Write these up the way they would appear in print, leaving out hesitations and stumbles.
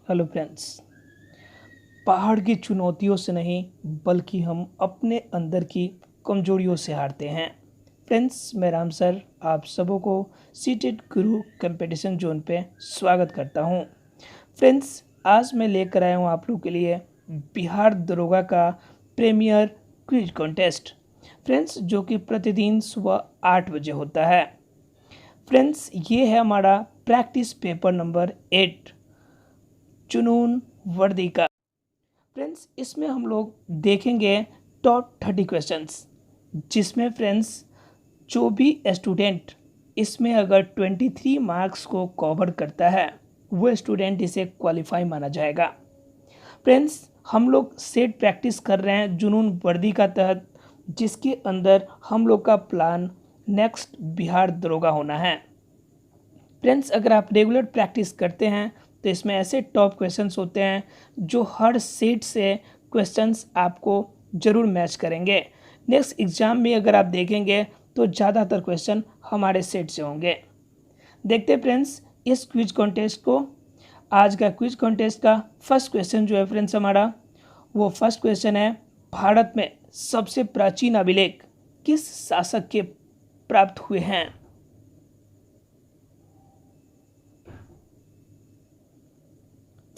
Hello friends. पहाड़ की चुनौतियों से नहीं बल्कि हम अपने अंदर की कमजोरियों से हारते हैं। फ्रेंड्स, मैं राम सर आप सबों को सीटेड गुरु कंपटीशन जोन पे स्वागत करता हूं। फ्रेंड्स, आज मैं लेकर आया हूं आप लोगों के लिए बिहार दरोगा का प्रीमियर क्विज कॉन्टेस्ट। फ्रेंड्स, जो कि प्रतिदिन सुबह 8 बजे होता है। फ्रेंड्स, ये है हमारा प्रैक्टिस पेपर नंबर 8 जुनून वर्दी का। फ्रेंड्स, इसमें हम लोग देखेंगे टॉप 30 क्वेश्चंस, जिसमें फ्रेंड्स जो भी स्टूडेंट इसमें अगर 23 मार्क्स को कवर करता है वो स्टूडेंट इसे क्वालिफाई माना जाएगा। फ्रेंड्स, हम लोग सेट प्रैक्टिस कर रहे हैं जुनून वर्दी का तहत, जिसके अंदर हम लोग का प्लान नेक्स्ट बिहार दरोगा होना है। फ्रेंड्स, अगर आप रेगुलर प्रैक्टिस करते हैं तो इसमें ऐसे टॉप क्वेश्चंस होते हैं जो हर सेट से क्वेश्चंस आपको ज़रूर मैच करेंगे। नेक्स्ट एग्ज़ाम में अगर आप देखेंगे तो ज़्यादातर क्वेश्चन हमारे सेट से होंगे। देखते हैं फ्रेंड्स इस क्विज कॉन्टेस्ट को। आज का क्विज कॉन्टेस्ट का फर्स्ट क्वेश्चन जो है फ्रेंड्स हमारा, वो फर्स्ट क्वेश्चन है, भारत में सबसे प्राचीन अभिलेख किस शासक के प्राप्त हुए हैं?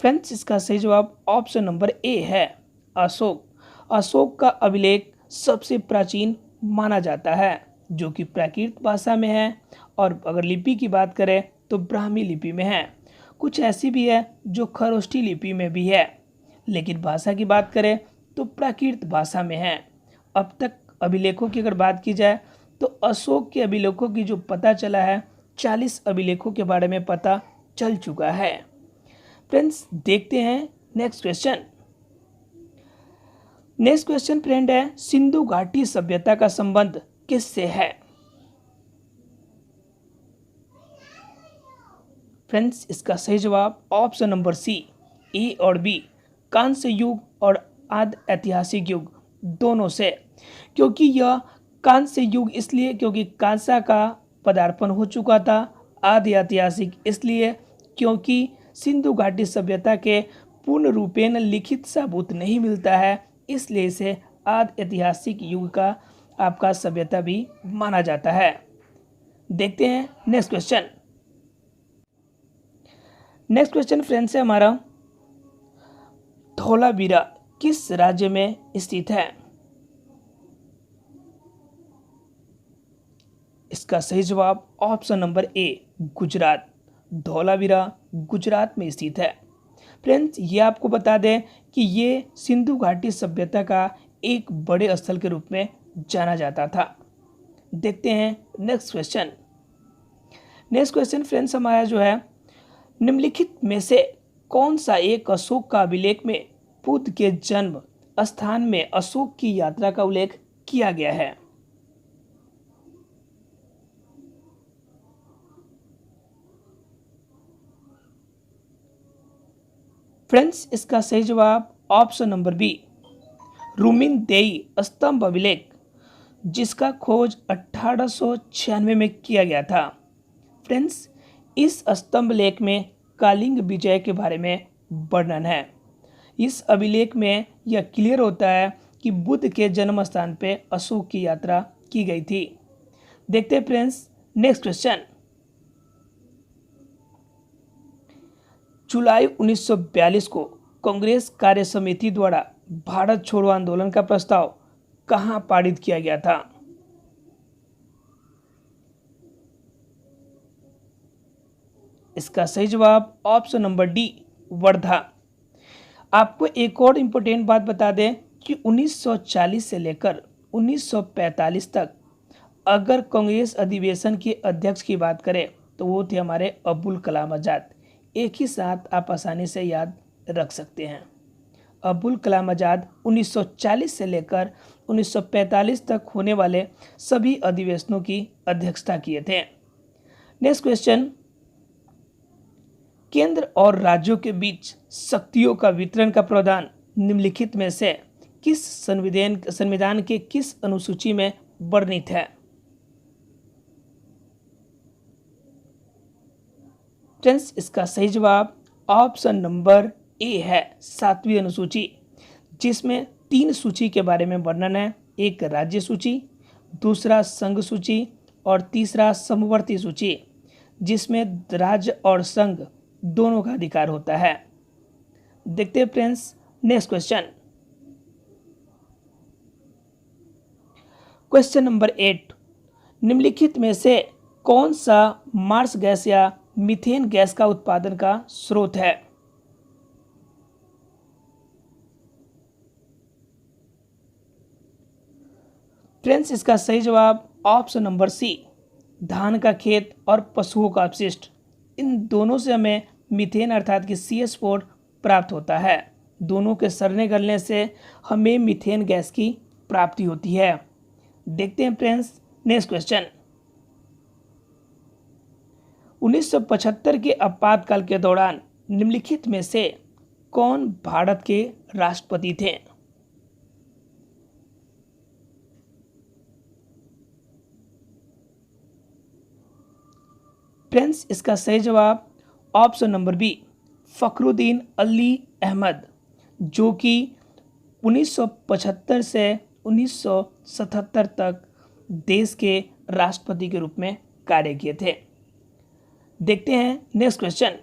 फ्रेंड्स, इसका सही जवाब ऑप्शन नंबर ए है, अशोक। अशोक का अभिलेख सबसे प्राचीन माना जाता है, जो कि प्राकृत भाषा में है, और अगर लिपि की बात करें तो ब्राह्मी लिपि में है। कुछ ऐसी भी है जो खरोष्ठी लिपि में भी है, लेकिन भाषा की बात करें तो प्राकृत भाषा में है। अब तक अभिलेखों की अगर बात की जाए तो अशोक के अभिलेखों की जो पता चला है, 40 अभिलेखों के बारे में पता चल चुका है। फ्रेंड्स, देखते हैं next question. Next question friend है, सिंधु घाटी सभ्यता का संबंध किससे है? फ्रेंड्स, इसका सही जवाब ऑप्शन नंबर सी, ए और बी, कांस्य युग और आदि ऐतिहासिक युग दोनों से। क्योंकि यह कांस्य युग इसलिए क्योंकि कांसा का पदार्पण हो चुका था, आदि ऐतिहासिक इसलिए क्योंकि सिंधु घाटी सभ्यता के पूर्ण रूपेण लिखित सबूत नहीं मिलता है, इसलिए इसे आदि ऐतिहासिक युग का आपका सभ्यता भी माना जाता है। देखते हैं next question. Next question friends है हमारा, धौलावीरा किस राज्य में स्थित है? इसका सही जवाब option number A, Gujarat. Dholavira Gujarat में स्थित है। फ्रेंड्स, ये आपको बता दें कि ये सिंधु घाटी सभ्यता का एक बड़े स्थल के रूप में जाना जाता था। देखते हैं next question. Next question friends हमारा जो है, निम्नलिखित में से कौन सा एक अशोक का अभिलेख में बुद्ध के जन्म स्थान में अशोक की यात्रा का उल्लेख किया गया है? फ्रेंड्स, इसका सही जवाब ऑप्शन नंबर बी, रूमिन देई स्तंभ अभिलेख, जिसका खोज 1896 में किया गया था। फ्रेंड्स, इस स्तंभ लेख में कालिंग विजय के बारे में वर्णन है। इस अभिलेख में यह क्लियर होता है कि बुद्ध के जन्म स्थान पे अशोक की यात्रा की गई थी। देखते हैं फ्रेंड्स नेक्स्ट क्वेश्चन। जुलाई 1942 को कांग्रेस कार्य समिति द्वारा भारत छोड़ो आंदोलन का प्रस्ताव कहां पारित किया गया था? इसका सही जवाब ऑप्शन नंबर डी, वर्धा। आपको एक और इम्पोर्टेंट बात बता दें कि 1940 से लेकर 1945 तक अगर कांग्रेस अधिवेशन के अध्यक्ष की बात करें तो वो थे हमारे अब्दुल कलाम आज़ाद। एक ही साथ आप आसानी से याद रख सकते हैं। अब्दुल कलाम आज़ाद 1940 से लेकर 1945 तक होने वाले सभी अधिवेशनों की अध्यक्षता किए थे। नेक्स्ट क्वेश्चन, केंद्र और राज्यों के बीच शक्तियों का वितरण का प्रावधान निम्नलिखित में से किस संविधान के किस अनुसूची में वर्णित है? फ्रेंड्स, इसका सही जवाब ऑप्शन नंबर ए है 7वीं अनुसूची, जिसमें 3 सूची के बारे में वर्णन है। एक राज्य सूची, दूसरा संघ सूची और तीसरा समवर्ती सूची, जिसमें राज्य और संघ दोनों का अधिकार होता है। देखते हैं friends next question. Question number 8, निम्नलिखित में से कौन सा मार्स गैस या मीथेन गैस का उत्पादन का स्रोत है? फ्रेंड्स, इसका सही जवाब ऑप्शन नंबर सी, धान का खेत और पशुओं का अपशिष्ट, इन दोनों से हमें मीथेन अर्थात कि CH4 प्राप्त होता है। दोनों के सड़ने गलने से हमें मीथेन गैस की प्राप्ति होती है। देखते हैं फ्रेंड्स नेक्स्ट क्वेश्चन। 1975 के आपातकाल के दौरान निम्नलिखित में से कौन भारत के राष्ट्रपति थे? फ्रेंड्स, इसका सही जवाब option number B, Fakhruddin Ali Ahmed, जो कि 1975 से 1977 तक देश के राष्ट्रपति के रूप में कार्य किए थे। देखते हैं नेक्स्ट क्वेश्चन।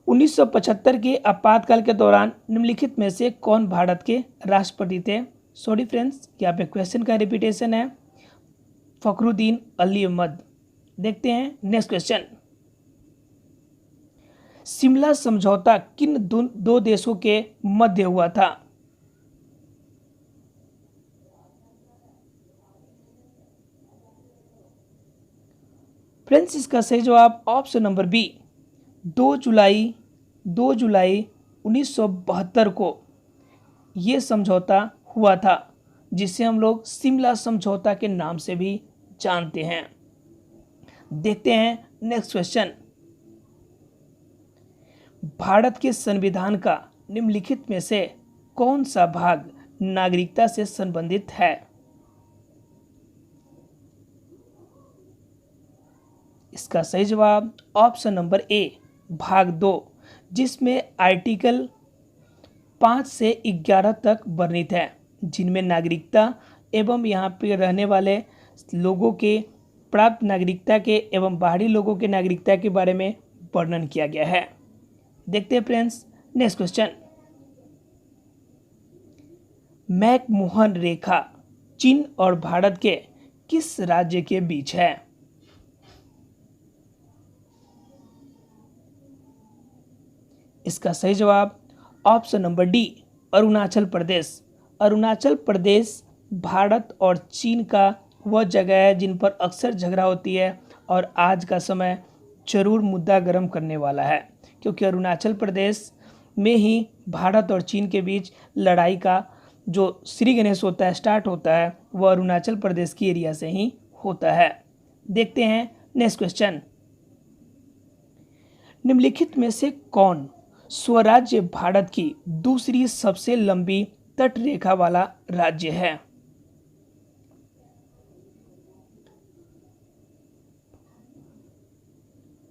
1975 के आपातकाल के दौरान निम्नलिखित में से कौन भारत के राष्ट्रपति थे? सॉरी फ्रेंड्स, यहाँ पे क्वेश्चन का रिपीटेशन है, फखरुद्दीन अली अहमद। देखते हैं नेक्स्ट क्वेश्चन। शिमला समझौता किन दो देशों के मध्य हुआ था? फ्रेंड्स, इसका सही जवाब ऑप्शन नंबर बी, 2 जुलाई 1972 को ये समझौता हुआ था, जिसे हम लोग शिमला समझौता के नाम से भी जानते हैं। देखते हैं नेक्स्ट क्वेश्चन। भारत के संविधान का निम्नलिखित में से कौन सा भाग नागरिकता से संबंधित है? इसका सही जवाब ऑप्शन नंबर ए, भाग 2, जिसमें आर्टिकल 5 से 11 तक वर्णित है, जिनमें नागरिकता एवं यहाँ पे रहने वाले लोगों के प्राप्त नागरिकता के एवं बाहरी लोगों के नागरिकता के बारे में वर्णन किया गया है। देखते हैं फ्रेंड्स नेक्स्ट क्वेश्चन। मैकमोहन रेखा चीन और भारत के किस राज्य के बीच है? इसका सही जवाब option number D, Arunachal Pradesh. Arunachal Pradesh Bharat और चीन का वह जगह है जिन पर अक्सर झगड़ा होती है और आज का समय जरूर मुद्दा गर्म करने वाला है, क्योंकि अरुणाचल प्रदेश में ही भारत और चीन के बीच लड़ाई का जो श्री गणेश होता है स्टार्ट होता है, वह अरुणाचल प्रदेश की एरिया से ही होता है। देखते हैं नेक्स्ट क्वेश्चन। निम्नलिखित में से कौन स्वराज्य भारत की दूसरी सबसे लंबी तट रेखा वाला राज्य है?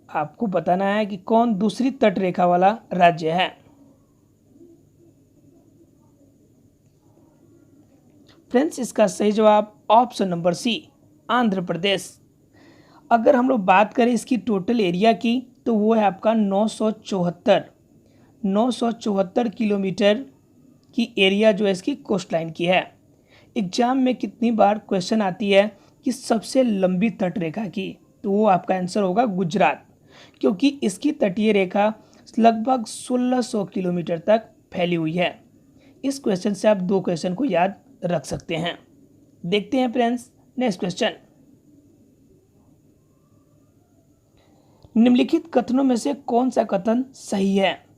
आपको बताना है कि कौन दूसरी तट रेखा वाला राज्य है। फ्रेंड्स, इसका सही जवाब ऑप्शन नंबर सी, आंध्र प्रदेश। अगर हम लोग बात करें इसकी टोटल एरिया की, तो वो है आपका 974 किलोमीटर की एरिया जो है इसकी कोस्ट लाइन की है। एग्जाम में कितनी बार क्वेश्चन आती है कि सबसे लंबी तट रेखा की, तो वो आपका आंसर होगा गुजरात, क्योंकि इसकी तटीय रेखा लगभग 1600 किलोमीटर तक फैली हुई है। इस क्वेश्चन से आप 2 क्वेश्चन को याद रख सकते हैं। देखते हैं फ्रेंड्स नेक्स्ट क्वेश्चन। निम्नलिखित कथनों में से कौन सा कथन सही है?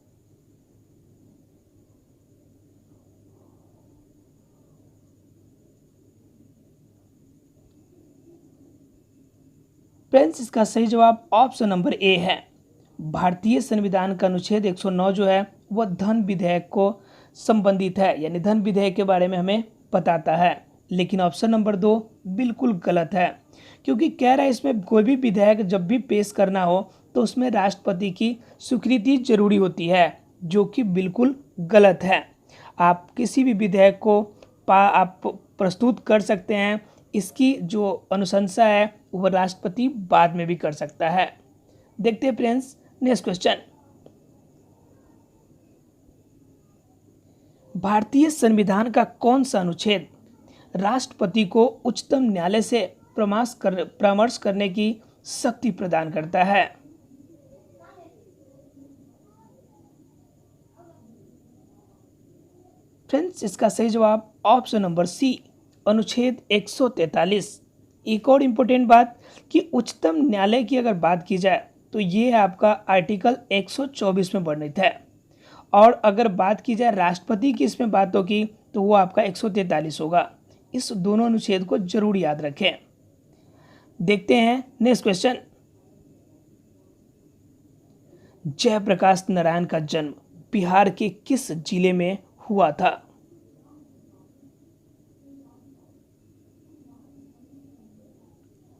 फ्रेंड्स, इसका सही जवाब ऑप्शन नंबर ए है। भारतीय संविधान का अनुच्छेद 109 जो है वह धन विधेयक को संबंधित है, यानी धन विधेयक के बारे में हमें बताता है। लेकिन ऑप्शन नंबर 2 बिल्कुल गलत है, क्योंकि कह रहा है इसमें कोई भी विधेयक जब भी पेश करना हो तो उसमें राष्ट्रपति की स्वीकृति जरूरी होती है, जो कि बिल्कुल गलत है। आप किसी भी विधेयक को आप प्रस्तुत कर सकते हैं, इसकी जो अनुशंसा है वह राष्ट्रपति बाद में भी कर सकता है। देखते हैं फ्रेंड्स नेक्स्ट क्वेश्चन। भारतीय संविधान का कौन सा अनुच्छेद राष्ट्रपति को उच्चतम न्यायालय से परामर्श करने की शक्ति प्रदान करता है? फ्रेंड्स, इसका सही जवाब ऑप्शन नंबर सी, अनुच्छेद 143। एक और इम्पोर्टेंट बात कि उच्चतम न्यायालय की अगर बात की जाए तो ये आपका आर्टिकल 124 में वर्णित है, और अगर बात की जाए राष्ट्रपति की इसमें बात होगी तो वो आपका 143 होगा। इस दोनों अनुच्छेद को जरूर याद रखें। देखते हैं नेक्स्ट क्वेश्चन। जयप्रकाश नारायण का जन्म बिहार के किस जिले में हुआ था?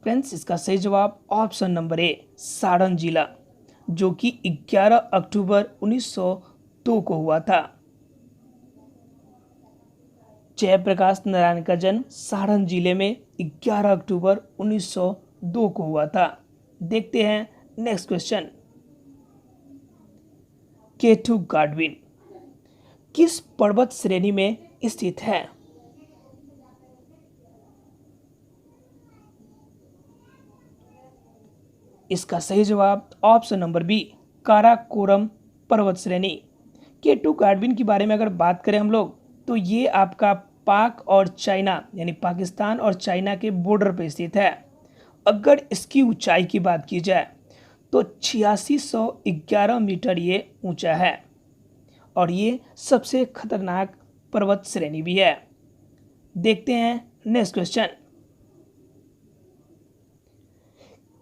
फ्रेंड्स, इसका सही जवाब ऑप्शन नंबर ए, सारण जिला, जो कि 11 अक्टूबर 1902 को हुआ था। जयप्रकाश नारायण का जन्म सारण जिले में 11 अक्टूबर 1902 को हुआ था। देखते हैं नेक्स्ट क्वेश्चन। केटू गाडविन किस पर्वत श्रेणी में स्थित है? इसका सही जवाब ऑप्शन नंबर बी, काराकोरम पर्वत श्रेणी। केटू गाडविन के बारे में अगर बात करें हम लोग तो ये आपका पाक और चाइना यानी पाकिस्तान और चाइना के बॉर्डर पर स्थित है। अगर इसकी ऊंचाई की बात की जाए तो 8611 मीटर ये ऊंचा है, और ये सबसे खतरनाक पर्वत श्रेणी भी है। देखते हैं नेक्स्ट क्वेश्चन।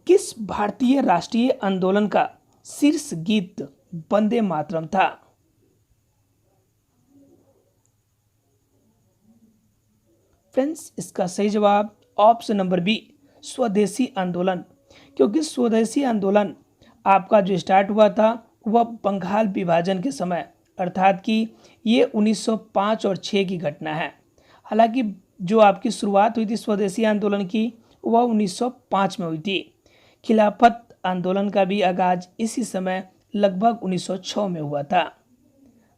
किस भारतीय राष्ट्रीय आंदोलन का शीर्ष गीत वंदे मातरम था? फ्रेंड्स, इसका सही जवाब ऑप्शन नंबर बी, स्वदेशी आंदोलन। क्योंकि स्वदेशी आंदोलन आपका जो स्टार्ट हुआ था वह बंगाल विभाजन के समय, अर्थात कि ये 1905 और 6 की घटना है। हालांकि जो आपकी शुरुआत हुई थी स्वदेशी आंदोलन की वह 1905 में हुई थी। खिलाफत आंदोलन का भी आगाज इसी समय लगभग 1906 में हुआ था।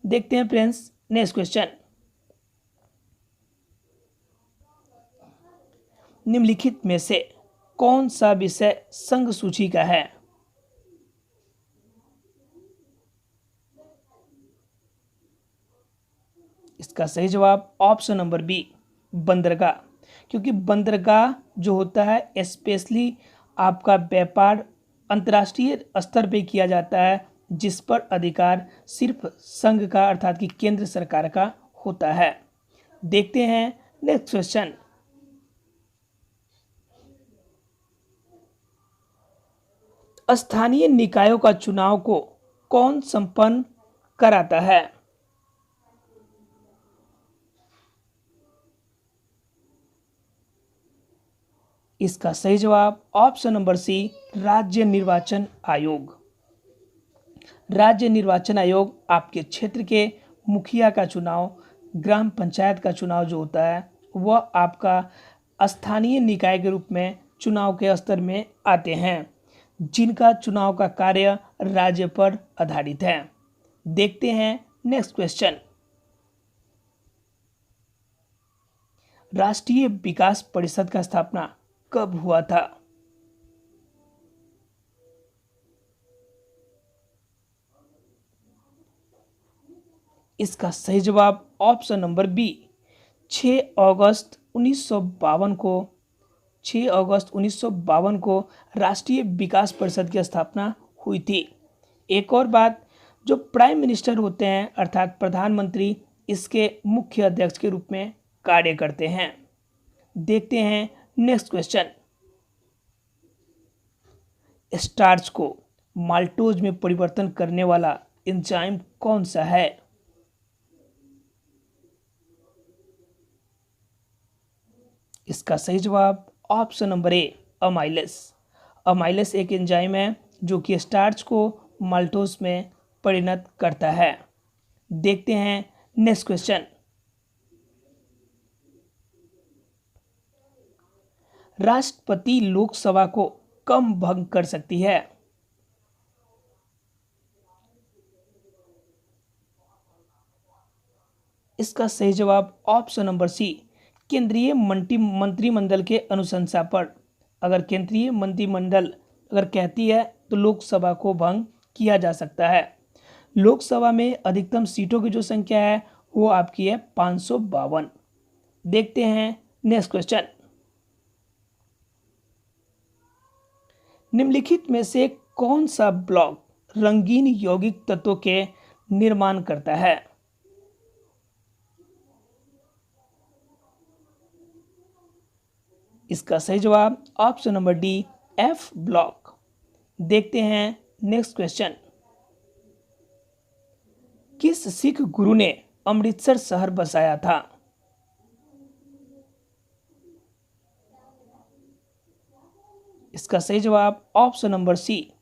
देखते हैं फ्रेंड्स नेक्स्ट क्वेश्चन। निम्नलिखित में से कौन सा विषय संघ सूची का है? इसका सही जवाब ऑप्शन नंबर बी, बंदरगाह। क्योंकि बंदरगाह जो होता है स्पेशली आपका व्यापार अंतर्राष्ट्रीय स्तर पे किया जाता है, जिस पर अधिकार सिर्फ संघ का अर्थात कि केंद्र सरकार का होता है। देखते हैं नेक्स्ट क्वेश्चन। स्थानीय निकायों का चुनाव को कौन संपन्न कराता है? इसका सही जवाब ऑप्शन नंबर सी, राज्य निर्वाचन आयोग। राज्य निर्वाचन आयोग आपके क्षेत्र के मुखिया का चुनाव, ग्राम पंचायत का चुनाव जो होता है वह आपका स्थानीय निकाय के रूप में चुनाव के स्तर में आते हैं, जिनका चुनाव का कार्य राज्य पर आधारित है। देखते हैं नेक्स्ट क्वेश्चन। राष्ट्रीय विकास परिषद का स्थापना कब हुआ था? इसका सही जवाब ऑप्शन नंबर बी, 6 अगस्त 1952 को 6 अगस्त 1952 को राष्ट्रीय विकास परिषद की स्थापना हुई थी। एक और बात, जो प्राइम मिनिस्टर होते हैं अर्थात प्रधानमंत्री, इसके मुख्य अध्यक्ष के रूप में कार्य करते हैं। देखते हैं नेक्स्ट क्वेश्चन। स्टार्च को माल्टोज में परिवर्तन करने वाला एंजाइम कौन सा है? इसका सही जवाब option number A, amylase. Amylase एक एंजाइम है जो कि स्टार्च को माल्टोज में परिणत करता है। देखते हैं नेक्स्ट क्वेश्चन। राष्ट्रपति लोकसभा को कब भंग कर सकती है? इसका सही जवाब ऑप्शन नंबर सी, केंद्रीय मंत्रिमंडल के अनुशंसा पर। अगर केंद्रीय मंत्रिमंडल अगर कहती है तो लोकसभा को भंग किया जा सकता है। लोकसभा में अधिकतम सीटों की जो संख्या है वो आपकी है 552। देखते हैं नेक्स्ट क्वेश्चन। निम्नलिखित में से कौन सा ब्लॉक रंगीन यौगिक तत्वों के निर्माण करता है? इसका सही जवाब option number D, F block. देखते हैं नेक्स्ट क्वेश्चन। किस सिख गुरु ने अमृतसर शहर बसाया था? इसका सही जवाब option number C,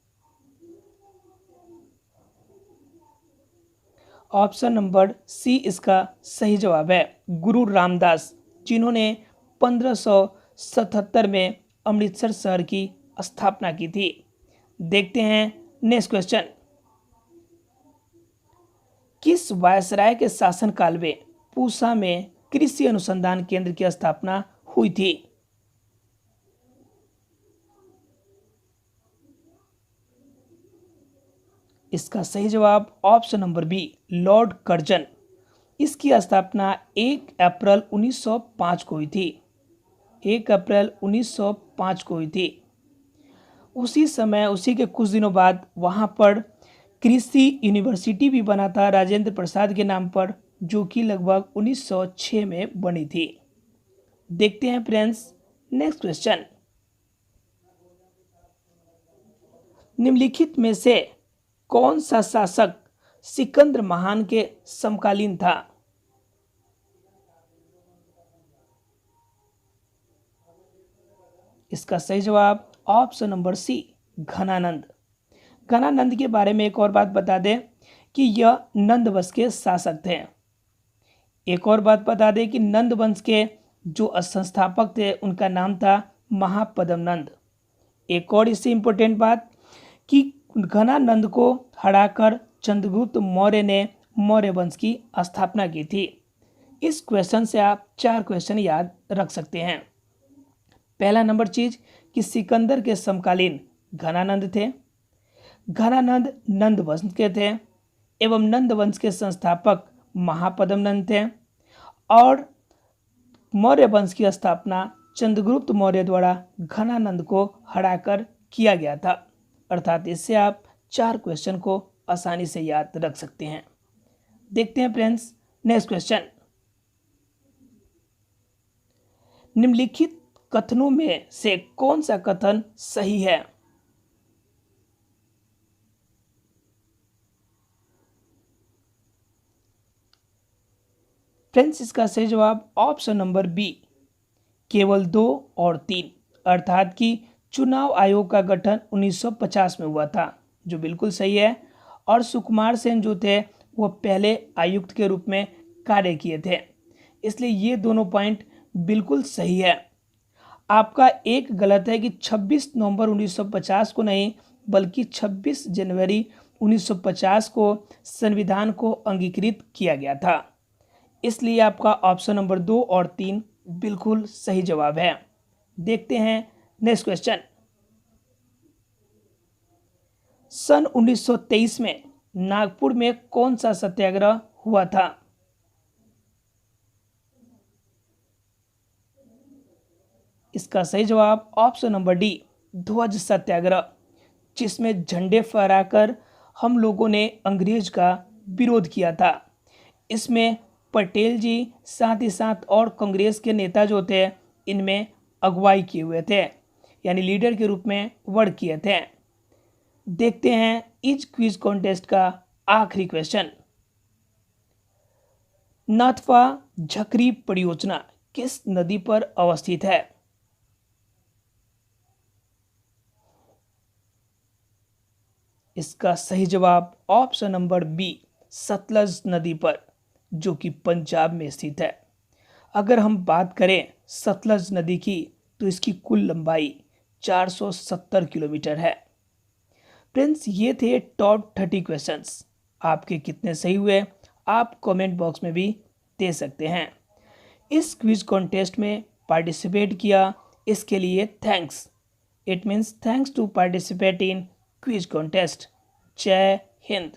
option number C इसका सही जवाब है। गुरु रामदास, जिन्होंने 1577 में अमृतसर शहर की स्थापना की थी। देखते हैं नेक्स्ट क्वेश्चन। किस वायसराय के शासनकाल में पूसा में कृषि अनुसंधान केंद्र की स्थापना हुई थी? इसका सही जवाब option number B, Lord Curzon. इसकी स्थापना 1 अप्रैल 1905 को हुई थी। 1 अप्रैल 1905 को हुई थी। उसी समय उसी के कुछ दिनों बाद वहां पर कृषि यूनिवर्सिटी भी बना था राजेंद्र प्रसाद के नाम पर, जो कि लगभग 1906 में बनी थी। देखते हैं फ्रेंड्स नेक्स्ट क्वेश्चन। निम्नलिखित में से कौन सा शासक सिकंदर महान के समकालीन था? इसका सही जवाब option number C, Ghanananda. Ghanananda के बारे में एक और बात बता दें कि यह नंद वंश के शासक थे। एक और बात बता दें कि नंद वंश के जो संस्थापक थे उनका नाम था महापद्म नंद। एक और इससे इंपॉर्टेंट बात कि घनानंद को हराकर चंद्रगुप्त मौर्य ने मौर्य वंश की स्थापना की थी। इस क्वेश्चन से आप 4 क्वेश्चन याद रख सकते हैं। पहला नंबर चीज कि सिकंदर के समकालीन घनानंद थे। घनानंद नंद वंश के थे एवं नंद वंश के संस्थापक महापद्म नंद थे और मौर्य वंश की स्थापना चंद्रगुप्त मौर्य द्वारा घनानंद को हराकर किया गया था। अर्थात इससे आप 4 क्वेश्चन को आसानी से याद रख सकते हैं। देखते हैं फ्रेंड्स नेक्स्ट क्वेश्चन। निम्नलिखित कथनों में से कौन सा कथन सही है? फ्रेंड्स इसका सही जवाब ऑप्शन नंबर बी, केवल 2 और 3, अर्थात कि चुनाव आयोग का गठन 1950 में हुआ था, जो बिल्कुल सही है। और सुकुमार सेन जो थे वो पहले आयुक्त के रूप में कार्य किए थे, इसलिए ये दोनों पॉइंट बिल्कुल सही है। आपका एक गलत है कि 26 नवंबर 1950 को नहीं बल्कि 26 जनवरी 1950 को संविधान को अंगीकृत किया गया था। इसलिए आपका ऑप्शन नंबर 2 और 3 बिल्कुल सही जवाब है। देखते हैं नेक्स्ट क्वेश्चन। सन 1923 में नागपुर में कौन सा सत्याग्रह हुआ था? इसका सही जवाब ऑप्शन नंबर डी, ध्वज सत्याग्रह, जिसमें झंडे फहराकर हम लोगों ने अंग्रेज का विरोध किया था। इसमें पटेल जी साथ ही साथ और कांग्रेस के नेता जो थे इनमें अगुवाई किए हुए थे, यानी लीडर के रूप में वर्क किए थे। देखते हैं इस क्विज कॉन्टेस्ट का आखिरी क्वेश्चन। नाथपा झकरी परियोजना किस नदी पर अवस्थित है? इसका सही जवाब ऑप्शन नंबर बी, सतलज नदी पर, जो कि पंजाब में स्थित है। अगर हम बात करें सतलज नदी की, तो इसकी कुल लंबाई 470 किलोमीटर है। फ्रेंड्स, ये थे टॉप 30 क्वेश्चंस। आपके कितने सही हुए आप कमेंट बॉक्स में भी दे सकते हैं। इस क्विज कॉन्टेस्ट में पार्टिसिपेट किया, इसके लिए thanks. It means thanks to participate in quiz contest. जय हिंद।